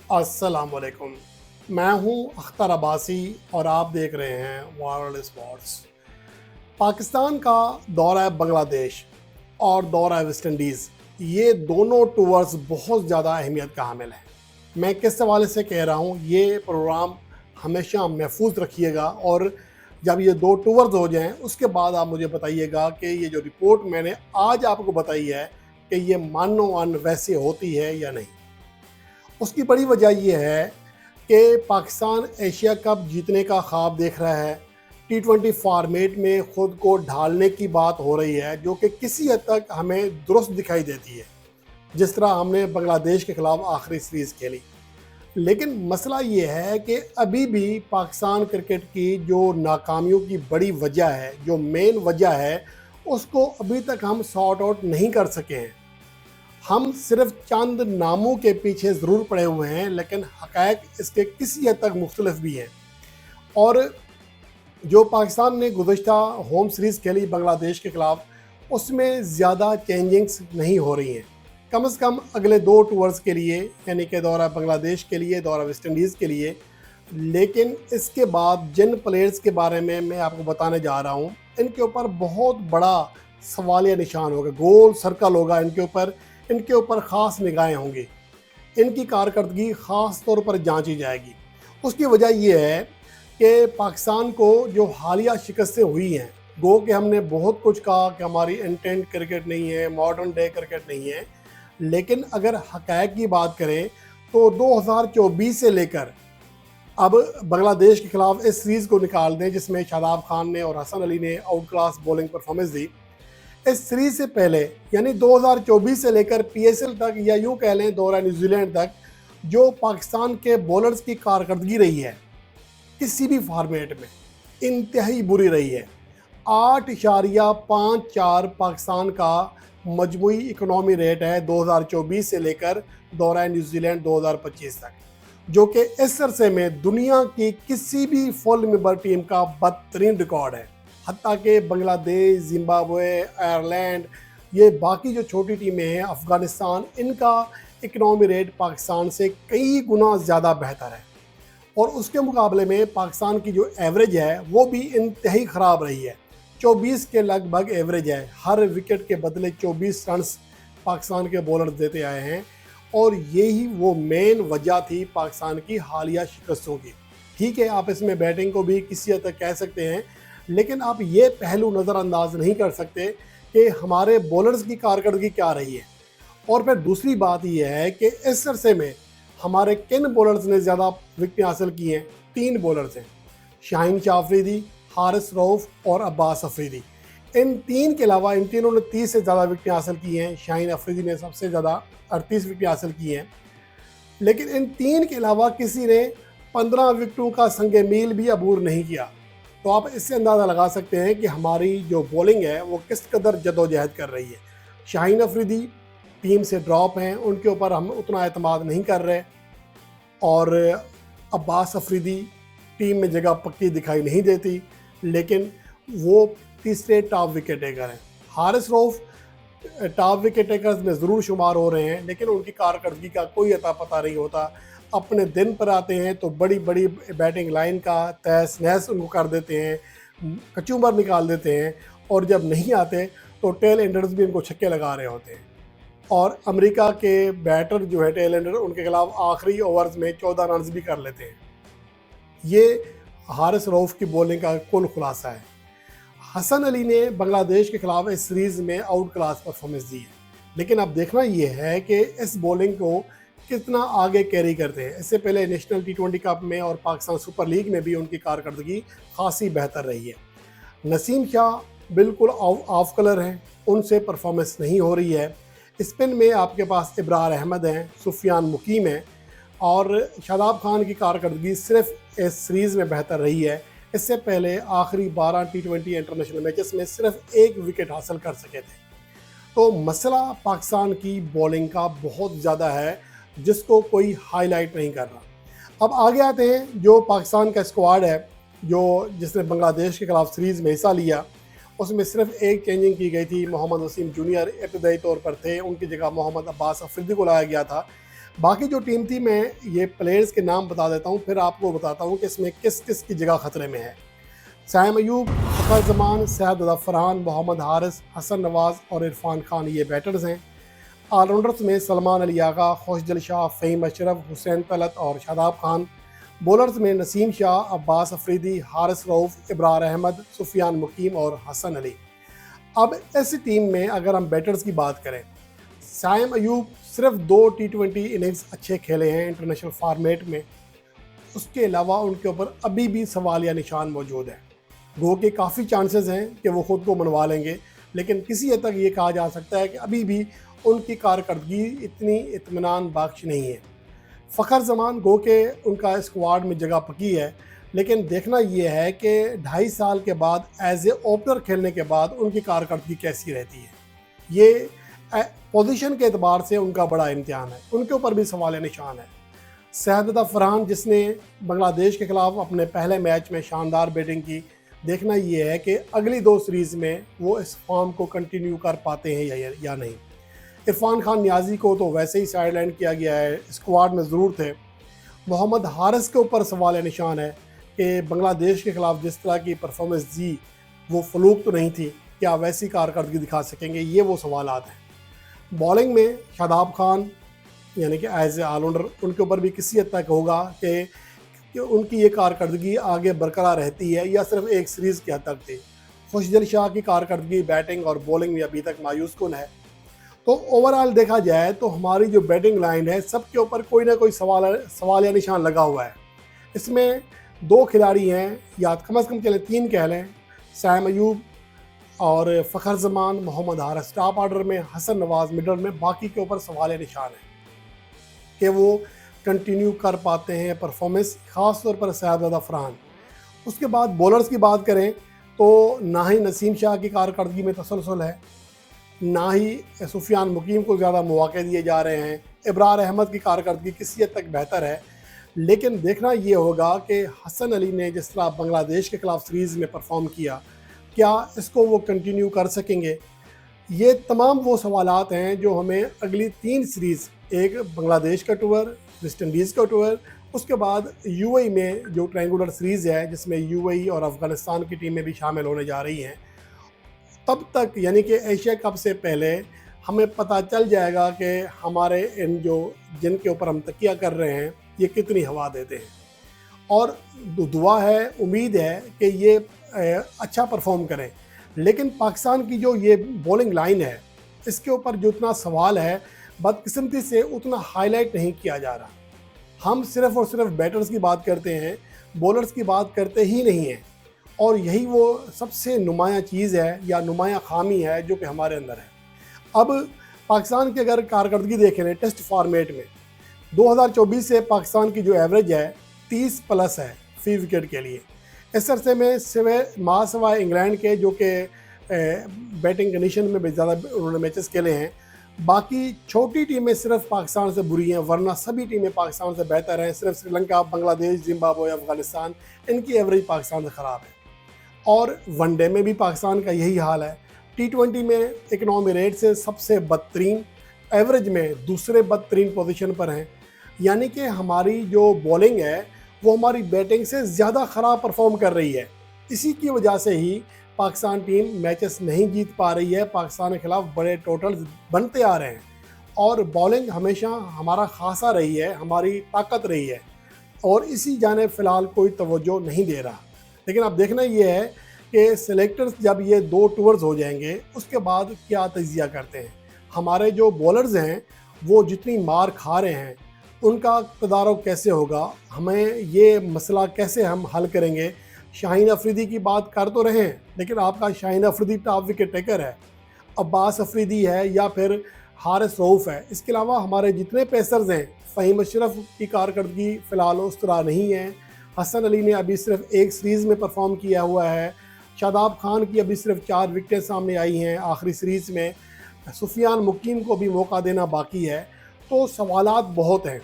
अस्सलाम वालेकुम। मैं हूं अख्तर अब्बासी और आप देख रहे हैं वर्ल्ड स्पोर्ट्स। पाकिस्तान का दौरा बांग्लादेश और दौरा वेस्ट इंडीज़, ये दोनों टूर्स बहुत ज़्यादा अहमियत का हामिल हैं। मैं किस हवाले से कह रहा हूं, ये प्रोग्राम हमेशा महफूज रखिएगा और जब ये दो टूर्स हो जाएं उसके बाद आप मुझे बताइएगा कि ये जो रिपोर्ट मैंने आज आपको बताई है कि ये मानो वन वैसे होती है या नहीं। उसकी बड़ी वजह यह है कि पाकिस्तान एशिया कप जीतने का ख्वाब देख रहा है। T20 फॉर्मेट में ख़ुद को ढालने की बात हो रही है, जो कि किसी हद तक हमें दुरुस्त दिखाई देती है, जिस तरह हमने बांग्लादेश के ख़िलाफ़ आखिरी सीरीज़ खेली। लेकिन मसला ये है कि अभी भी पाकिस्तान क्रिकेट की जो नाकामियों की बड़ी वजह है, जो मेन वजह है, उसको अभी तक हम सॉर्ट आउट नहीं कर सके हैं। हम सिर्फ चंद नामों के पीछे ज़रूर पड़े हुए हैं, लेकिन हक़ाइक़ इसके किसी हद तक मुख्तलिफ भी हैं। और जो पाकिस्तान ने गुज़श्ता होम सीरीज़ खेली बांग्लादेश के ख़िलाफ़, उसमें ज़्यादा चेंजिंग्स नहीं हो रही हैं, कम से कम अगले दो टूर्स के लिए, यानी कि दौरा बांग्लादेश के लिए, दौरा वेस्ट इंडीज़ के लिए। लेकिन इसके बाद जिन प्लेयर्स के बारे में मैं आपको बताने जा रहा हूँ, इनके ऊपर बहुत बड़ा सवालिया निशान होगा, गोल सर्कल होगा इनके ऊपर ख़ास निगाहें होंगी, इनकी कारकर्दगी ख़ास तौर पर जांची जाएगी। उसकी वजह यह है कि पाकिस्तान को जो हालिया शिकस्तें हुई हैं, गो कि हमने बहुत कुछ कहा कि हमारी इंटेंट क्रिकेट नहीं है, मॉडर्न डे क्रिकेट नहीं है, लेकिन अगर हक़ाइक़ की बात करें तो 2024 से लेकर अब बांग्लादेश के ख़िलाफ़ इस सीरीज़ को निकाल दें, जिसमें शादाब खान ने और हसन अली ने आउट क्लास बॉलिंग परफॉर्मेंस दी। इस सीरीज से पहले यानी 2024 से लेकर PSL तक, या यूँ कह लें दौरा न्यूजीलैंड तक, जो पाकिस्तान के बॉलर्स की कारकर्दगी रही है किसी भी फॉर्मेट में, इंतहाई बुरी रही है। 8.54 पाकिस्तान का मजमूई इकनॉमी रेट है 2024 से लेकर दौरा न्यूजीलैंड 2025 तक, जो कि इस अरसे में दुनिया की किसी भी फुल मेंबर टीम का बदतरीन रिकॉर्ड है। हत्ता कि बांग्लादेश, जिम्बाब्वे, आयरलैंड, ये बाकी जो छोटी टीमें हैं, अफ़गानिस्तान, इनका इकनॉमी रेट पाकिस्तान से कई गुना ज़्यादा बेहतर है। और उसके मुकाबले में पाकिस्तान की जो एवरेज है वो भी इंतहाई ख़राब रही है, 24 के लगभग एवरेज है। हर विकेट के बदले 24 रन्स पाकिस्तान के बॉलर देते आए हैं, और यही वो मेन वजह थी पाकिस्तान की हालिया शिकस्तों की। ठीक है, आप इसमें बैटिंग को भी किसी हद तक कह सकते हैं, लेकिन आप ये पहलू नज़रअंदाज नहीं कर सकते कि हमारे बॉलर्स की कारकर्दगी क्या रही है। और फिर दूसरी बात यह है कि इस अरसे में हमारे किन बॉलर्स ने ज़्यादा विकेटें हासिल की हैं। 3 बॉलर्स हैं, शाहीन शाह अफरीदी, हारिस रऊफ़ और अब्बास अफरीदी। इन 3 के अलावा इन तीनों ने 30 से ज़्यादा विकेटें हासिल की हैं। शाहीन अफरीदी ने सबसे ज़्यादा 38 विकेटें हासिल की हैं। लेकिन इन 3 के अलावा किसी ने 15 विकेटों का संगे मील भी अबूर नहीं किया। तो आप इससे अंदाज़ा लगा सकते हैं कि हमारी जो बॉलिंग है वो किस कदर जदोजहद कर रही है। शाहीन अफरीदी टीम से ड्रॉप हैं, उनके ऊपर हम उतना एतमाद नहीं कर रहे, और अब्बास अफरीदी टीम में जगह पक्की दिखाई नहीं देती, लेकिन वो तीसरे टॉप विकेट टेकर हैं। Haris Rauf top wicket takers में ज़रूर शुमार हो रहे हैं, लेकिन उनकी कारकर्दगी का कोई अता पता नहीं होता। अपने दिन पर आते हैं तो बड़ी बड़ी बैटिंग लाइन का तहस नहस उनको कर देते हैं, कचूमर निकाल देते हैं, और जब नहीं आते तो टेल एंडर्स भी उनको छक्के लगा रहे होते हैं। और अमेरिका के बैटर जो है टेल एंडर, उनके खिलाफ आखिरी ओवर्स में 14 रन भी कर लेते हैं। ये हारिस रऊफ़ की बॉलिंग का कुल खुलासा है। हसन अली ने बांग्लादेश के खिलाफ इस सीरीज़ में आउट क्लास परफॉर्मेंस दी है, लेकिन अब देखना ये है कि इस बॉलिंग को कितना आगे कैरी करते हैं। इससे पहले नेशनल T20 कप में और पाकिस्तान सुपर लीग में भी उनकी कारकर्दगी खासी बेहतर रही है। नसीम शाह बिल्कुल ऑफ कलर हैं, उनसे परफॉर्मेंस नहीं हो रही है। स्पिन में आपके पास इब्रार अहमद हैं, सुफियान मुकीम हैं, और शादाब खान की कारकर्दगी सिर्फ इस सीरीज़ में बेहतर रही है। इससे पहले आखिरी 12 T20 इंटरनेशनल मैचेस में सिर्फ 1 विकेट हासिल कर सके थे। तो मसला पाकिस्तान की बॉलिंग का बहुत ज़्यादा है, जिसको कोई हाईलाइट नहीं कर रहा। अब आगे आते हैं, जो पाकिस्तान का स्क्वाड है, जिसने बांग्लादेश के खिलाफ सीरीज़ में हिस्सा लिया, उसमें सिर्फ एक चेंजिंग की गई थी। मोहम्मद वसीम जूनियर इब्तदाई तौर पर थे, उनकी जगह मोहम्मद अब्बास अफरीदी को लाया गया था। बाकी जो टीम थी, मैं ये प्लेयर्स के नाम बता देता हूँ, फिर आपको बताता हूँ कि इसमें किस किस की जगह खतरे में है। साइम अयूब, फ़खर जमान, सैयद ज़फ़रान, मोहम्मद हारिस, हसन नवाज़ और इरफान खान ये बैटर्स हैं। ऑलराउंडर्स में सलमान अली आगा, खुशदिल शाह, फ़हीम अशरफ, हुसैन तलत और शादाब खान। बॉलर्स में नसीम शाह, अब्बास अफरीदी, हारिस रऊफ़, इब्रार अहमद, सुफियान मुकीम और हसन अली। अब ऐसी टीम में अगर हम बैटर्स की बात करें, साइम अयूब सिर्फ 2 T20 इनिंग्स अच्छे खेले हैं इंटरनेशनल फॉर्मेट में। उसके अलावा उनके ऊपर अभी भी सवाल या निशान मौजूद है। गो के काफ़ी चांसेस हैं कि वो ख़ुद को मनवा लेंगे, लेकिन किसी हद तक ये कहा जा सकता है कि अभी भी उनकी कारकर्दगी इतनी इत्मीनान बख्श नहीं है। फ़खर जमान गो के उनका स्क्वाड में जगह पकी है, लेकिन देखना ये है कि 2.5 साल के बाद एज ए ओपनर खेलने के बाद उनकी कारकर्दगी कैसी रहती है। ये पोजीशन के एतबार से उनका बड़ा इम्तिहान है, उनके ऊपर भी सवाल निशान है। सैयद ज़फ़रान, जिसने बांग्लादेश के ख़िलाफ़ अपने पहले मैच में शानदार बैटिंग की, देखना ये है कि अगली 2 सीरीज़ में वो इस फॉर्म को कंटिन्यू कर पाते हैं या नहीं। इरफान खान नियाज़ी को तो वैसे ही साइडलाइन किया गया है, स्क्वाड में ज़रूर थे। मोहम्मद हारिस के ऊपर सवाल निशान है कि बांग्लादेश के ख़िलाफ़ जिस तरह की परफॉर्मेंस दी, वो फ्लूक तो नहीं थी, क्या वैसी कारकर्दगी दिखा सकेंगे, ये वो सवालात हैं। बॉलिंग में शादाब खान यानी कि एज ए ऑलराउंडर, उनके ऊपर भी किसी हद तक होगा कि उनकी ये कारकर्दगी आगे बरकरार रहती है या सिर्फ एक सीरीज़ की हद तक थी। खुशदिल शाह की कारकर्दगी बैटिंग और बॉलिंग में अभी तक मायूस कुन है। तो ओवरऑल देखा जाए तो हमारी जो बैटिंग लाइन है, सबके ऊपर कोई ना कोई सवाल या निशान लगा हुआ है। इसमें 2 खिलाड़ी हैं, या कम से कम चले 3 कह लें, साइम अयूब और फ़खर जमान, मोहम्मद हारिस टॉप ऑर्डर में, हसन नवाज़ मिडल में। बाकी के ऊपर सवाल निशान है कि वो कंटिन्यू कर पाते हैं परफॉर्मेंस, ख़ास तौर पर सैयद ज़फ़रान। उसके बाद बॉलर्स की बात करें तो ना ही नसीम शाह की कारकर्दगी में तसलसल है, ना ही सुफियान मुकीम को ज़्यादा मौके दिए जा रहे हैं। इब्रार अहमद की कारकर्दगी किसी हद तक बेहतर है, लेकिन देखना ये होगा कि हसन अली ने जिस तरह बांग्लादेश के ख़िलाफ़ सीरीज़ में परफॉर्म किया, क्या इसको वो कंटिन्यू कर सकेंगे। ये तमाम वो सवालात हैं जो हमें अगली 3 सीरीज़, एक बांग्लादेश का टूर, वेस्ट इंडीज़ का टूर, उसके बाद यूएई में जो ट्रायंगुलर सीरीज़ है जिसमें यूएई और अफ़गानिस्तान की टीमें भी शामिल होने जा रही हैं, तब तक यानी कि एशिया कप से पहले हमें पता चल जाएगा कि हमारे इन जो जिनके ऊपर हम तकिया कर रहे हैं ये कितनी हवा देते हैं। और दुआ है, उम्मीद है कि ये अच्छा परफॉर्म करें। लेकिन पाकिस्तान की जो ये बॉलिंग लाइन है, इसके ऊपर जो इतना सवाल है, बदकिस्मती से उतना हाईलाइट नहीं किया जा रहा। हम सिर्फ़ और सिर्फ बैटर्स की बात करते हैं, बॉलर्स की बात करते ही नहीं हैं। और यही वो सबसे नुमायाँ चीज़ है या नुमायाँ खामी है जो कि हमारे अंदर है। अब पाकिस्तान की अगर कारकर्दगी देखें लें टेस्ट फॉर्मेट में, 2024 से पाकिस्तान की जो एवरेज है 30 प्लस है फी विकेट के लिए। इस अरसे में सिवाय इंग्लैंड के, जो कि बैटिंग कंडीशन में भी ज़्यादा उन्होंने मैचेस खेले हैं, बाकी छोटी टीमें सिर्फ पाकिस्तान से बुरी हैं, वरना सभी टीमें पाकिस्तान से बेहतर हैं। सिर्फ श्रीलंका, बांग्लादेश, जिम्बाब्वे, अफगानिस्तान, इनकी एवरेज पाकिस्तान से ख़राब है। और वनडे में भी पाकिस्तान का यही हाल है। T20 में इकनॉमी रेट से सबसे बदतरीन, एवरेज में दूसरे बदतरीन पोजीशन पर हैं। यानी कि हमारी जो बॉलिंग है वो हमारी बैटिंग से ज़्यादा ख़राब परफॉर्म कर रही है। इसी की वजह से ही पाकिस्तान टीम मैचेस नहीं जीत पा रही है, पाकिस्तान के ख़िलाफ़ बड़े टोटल्स बनते आ रहे हैं। और बॉलिंग हमेशा हमारा खासा रही है, हमारी ताकत रही है, और इसी जानिब फ़िलहाल कोई तवज्जो नहीं दे रहा। लेकिन अब देखना ये है कि सिलेक्टर्स जब ये 2 टूर्स हो जाएंगे, उसके बाद क्या तजिया करते हैं। हमारे जो बॉलर्स हैं वो जितनी मार खा रहे हैं, उनका तदारुक कैसे होगा, हमें ये मसला कैसे हम हल करेंगे। शाहीन अफरीदी की बात कर तो रहे हैं, लेकिन आपका Shaheen Afridi top wicket taker है, अब्बास अफरीदी है या फिर हारिस रऊफ़ है। इसके अलावा हमारे जितने पेसर्स हैं, फ़हीम अशरफ की कारकर्दगी फ़िलहाल उस तरह नहीं है। हसन अली ने अभी सिर्फ एक सीरीज़ में परफॉर्म किया हुआ है। शादाब खान की अभी सिर्फ 4 विकेटें सामने आई हैं आखिरी सीरीज़ में। सुफियान मुकीम को भी मौका देना बाकी है। तो सवालात बहुत हैं।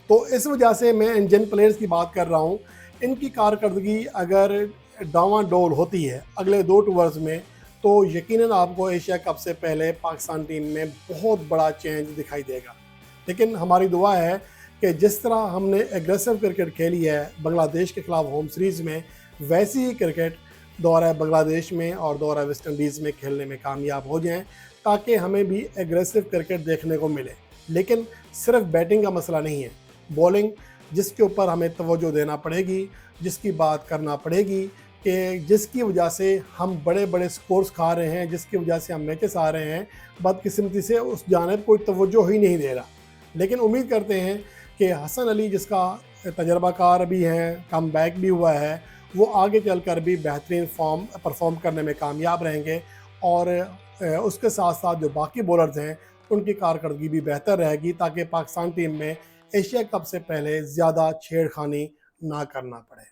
तो इस वजह से मैं इन जिन प्लेयर्स की बात कर रहा हूँ, इनकी कारकर्दगी अगर डावाडोल होती है अगले 2 टूर्स में, तो यकीनन आपको एशिया कप से पहले पाकिस्तान टीम में बहुत बड़ा चेंज दिखाई देगा। लेकिन हमारी दुआ है कि जिस तरह हमने एग्रेसिव क्रिकेट खेली है बांग्लादेश के खिलाफ होम सीरीज़ में, वैसी ही क्रिकेट दौरा बांग्लादेश में और दौरा वेस्ट इंडीज़ में खेलने में कामयाब हो जाएं, ताकि हमें भी एग्रेसिव क्रिकेट देखने को मिले। लेकिन सिर्फ बैटिंग का मसला नहीं है, बॉलिंग जिसके ऊपर हमें तवज्जो देना पड़ेगी, जिसकी बात करना पड़ेगी, कि जिसकी वजह से हम बड़े बड़े स्कोर्स खा रहे हैं, जिसकी वजह से हम मैचेस आ रहे हैं, बदकिस्मती से उस जानिब कोई तवज्जो ही नहीं दे रहा। लेकिन उम्मीद करते हैं कि हसन अली, जिसका तजर्बाकार भी हैं, कम बैक भी हुआ है, वो आगे चलकर भी बेहतरीन परफॉर्म करने में कामयाब रहेंगे और उसके साथ साथ जो बाकी बॉलर्स हैं उनकी कारकर्दगी भी बेहतर रहेगी, ताकि पाकिस्तान टीम में एशिया कप से पहले ज़्यादा छेड़खानी ना करना पड़े।